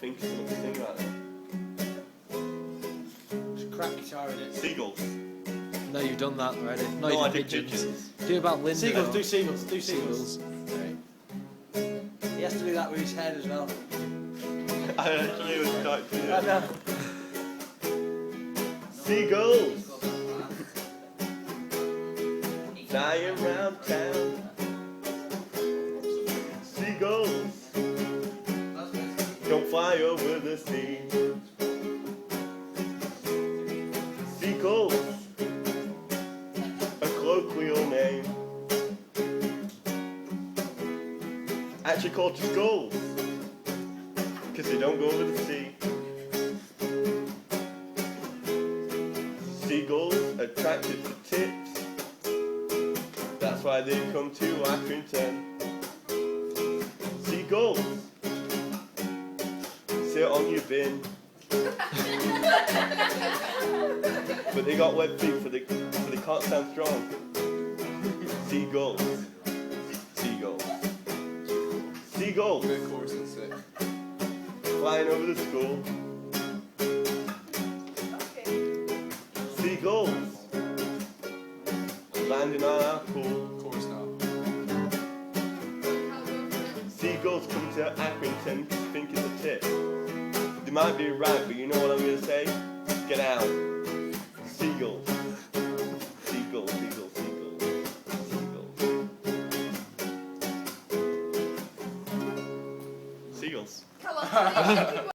think of something to sing right now. Just crack guitar in it. Seagulls. No, you've done that already. No, I did pigeons. Do about Linda. Seagulls, though. do seagulls, do seagulls. Right. He has to do that with his head as well. I actually was quite I clear. know. Seagulls. Flying around town. Seagulls. Don't fly over the sea. Seagulls. A colloquial name. Actually called skulls. Because they don't go over the sea. Seagulls attracted to tips. That's why they come to Accrington. Seagulls sit on your bin. But they got web feet so they can't stand strong. Seagulls. Seagulls. Seagulls. Good chorus and sick. Flying over the school. Seagulls. Landing on our pool. Chorus now. Seagulls come to Accrington because they think it's a tip. They might be right, but you know what I'm going to say? Get out. Seagulls. Seagulls, seagulls, seagulls. Seagulls. Seagulls.